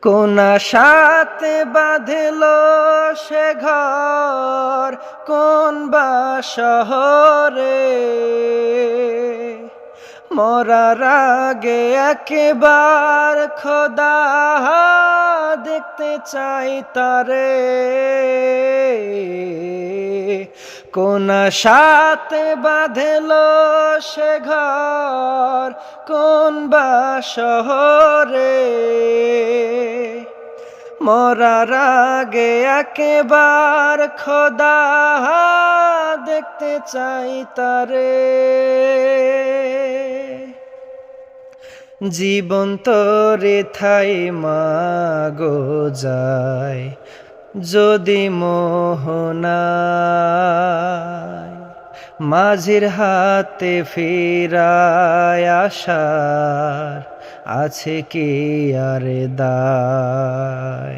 কোন আশাতে বাঁধল সে ঘর, কোন বা শহরে, মরার আগে একবার খোদা দেখতে চাই তারে। কোন আশাতে বাঁধল সে ঘর, কোন বা শহরে, মরার আগে একবার খোদা দেখতে চাই তারে। জীবন তোরে থাই মাগো যায় যদি মোহনায়, মাঝির হাতে ফিরায় আসার আছে কি আর দায়।